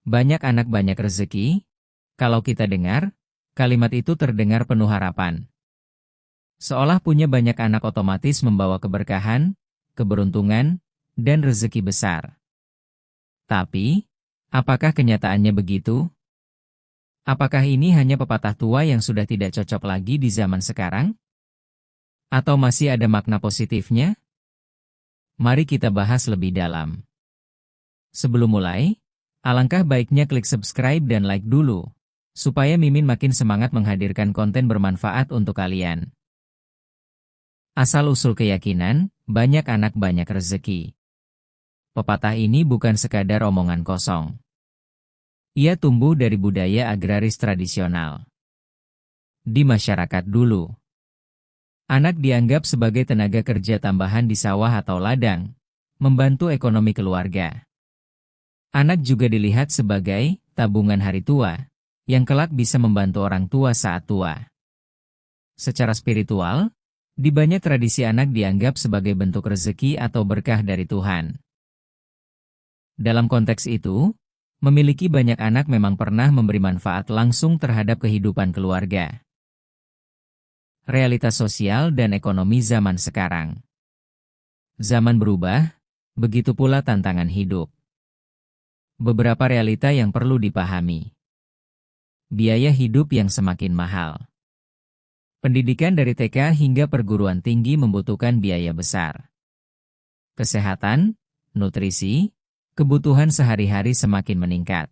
Banyak anak banyak rezeki. Kalau kita dengar, kalimat itu terdengar penuh harapan. Seolah punya banyak anak otomatis membawa keberkahan, keberuntungan, dan rezeki besar. Tapi, apakah kenyataannya begitu? Apakah ini hanya pepatah tua yang sudah tidak cocok lagi di zaman sekarang? Atau masih ada makna positifnya? Mari kita bahas lebih dalam. Sebelum mulai, alangkah baiknya klik subscribe dan like dulu, supaya Mimin makin semangat menghadirkan konten bermanfaat untuk kalian. Asal-usul keyakinan, banyak anak banyak rezeki. Pepatah ini bukan sekadar omongan kosong. Ia tumbuh dari budaya agraris tradisional. Di masyarakat dulu, anak dianggap sebagai tenaga kerja tambahan di sawah atau ladang, membantu ekonomi keluarga. Anak juga dilihat sebagai tabungan hari tua, yang kelak bisa membantu orang tua saat tua. Secara spiritual, di banyak tradisi anak dianggap sebagai bentuk rezeki atau berkah dari Tuhan. Dalam konteks itu, memiliki banyak anak memang pernah memberi manfaat langsung terhadap kehidupan keluarga. Realitas sosial dan ekonomi zaman sekarang. Zaman berubah, begitu pula tantangan hidup. Beberapa realita yang perlu dipahami. Biaya hidup yang semakin mahal. Pendidikan dari TK hingga perguruan tinggi membutuhkan biaya besar. Kesehatan, nutrisi, kebutuhan sehari-hari semakin meningkat.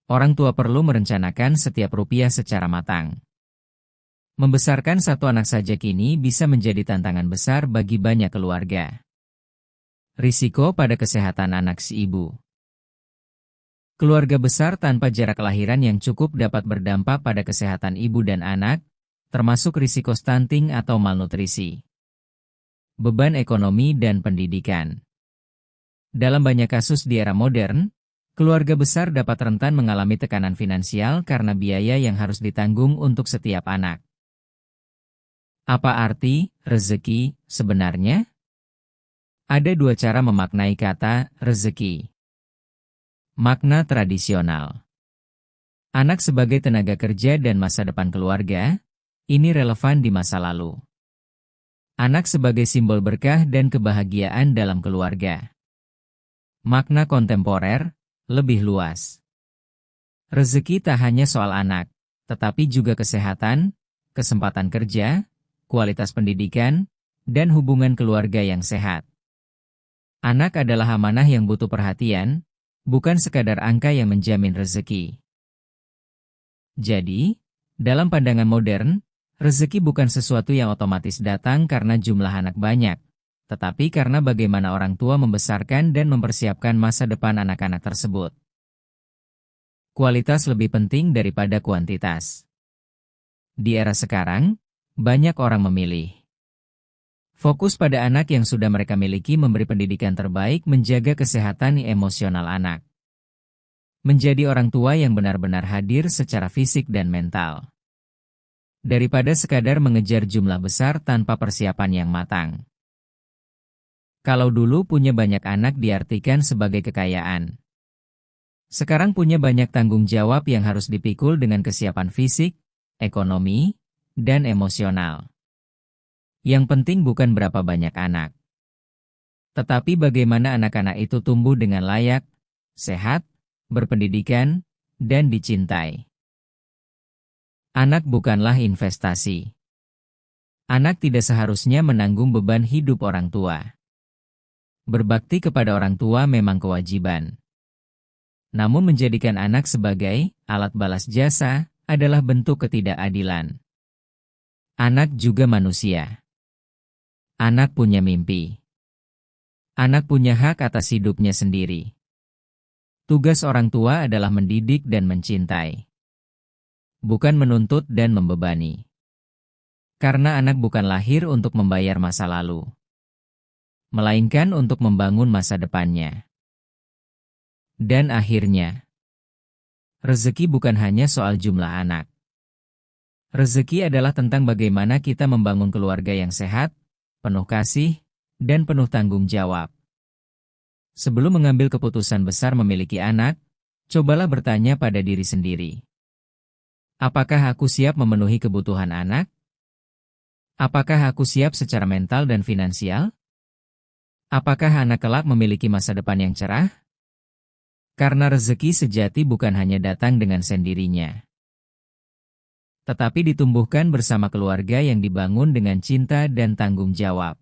Orang tua perlu merencanakan setiap rupiah secara matang. Membesarkan satu anak saja kini bisa menjadi tantangan besar bagi banyak keluarga. Risiko pada kesehatan anak si ibu. Keluarga besar tanpa jarak kelahiran yang cukup dapat berdampak pada kesehatan ibu dan anak, termasuk risiko stunting atau malnutrisi. Beban ekonomi dan pendidikan. Dalam banyak kasus di era modern, keluarga besar dapat rentan mengalami tekanan finansial karena biaya yang harus ditanggung untuk setiap anak. Apa arti rezeki sebenarnya? Ada dua cara memaknai kata rezeki. Makna tradisional. Anak sebagai tenaga kerja dan masa depan keluarga, ini relevan di masa lalu. Anak sebagai simbol berkah dan kebahagiaan dalam keluarga. Makna kontemporer, lebih luas. Rezeki tak hanya soal anak, tetapi juga kesehatan, kesempatan kerja, kualitas pendidikan, dan hubungan keluarga yang sehat. Anak adalah amanah yang butuh perhatian, bukan sekadar angka yang menjamin rezeki. Jadi, dalam pandangan modern, rezeki bukan sesuatu yang otomatis datang karena jumlah anak banyak, tetapi karena bagaimana orang tua membesarkan dan mempersiapkan masa depan anak-anak tersebut. Kualitas lebih penting daripada kuantitas. Di era sekarang, banyak orang memilih fokus pada anak yang sudah mereka miliki, memberi pendidikan terbaik, menjaga kesehatan emosional anak. Menjadi orang tua yang benar-benar hadir secara fisik dan mental. Daripada sekadar mengejar jumlah besar tanpa persiapan yang matang. Kalau dulu punya banyak anak diartikan sebagai kekayaan. Sekarang punya banyak tanggung jawab yang harus dipikul dengan kesiapan fisik, ekonomi, dan emosional. Yang penting bukan berapa banyak anak, tetapi bagaimana anak-anak itu tumbuh dengan layak, sehat, berpendidikan, dan dicintai. Anak bukanlah investasi. Anak tidak seharusnya menanggung beban hidup orang tua. Berbakti kepada orang tua memang kewajiban. Namun menjadikan anak sebagai alat balas jasa adalah bentuk ketidakadilan. Anak juga manusia. Anak punya mimpi. Anak punya hak atas hidupnya sendiri. Tugas orang tua adalah mendidik dan mencintai. Bukan menuntut dan membebani. Karena anak bukan lahir untuk membayar masa lalu, melainkan untuk membangun masa depannya. Dan akhirnya, rezeki bukan hanya soal jumlah anak. Rezeki adalah tentang bagaimana kita membangun keluarga yang sehat, penuh kasih, dan penuh tanggung jawab. Sebelum mengambil keputusan besar memiliki anak, Cobalah bertanya pada diri sendiri. Apakah aku siap memenuhi kebutuhan anak? Apakah aku siap secara mental dan finansial? Apakah anak kelak memiliki masa depan yang cerah? Karena rezeki sejati bukan hanya datang dengan sendirinya, tetapi ditumbuhkan bersama keluarga yang dibangun dengan cinta dan tanggung jawab.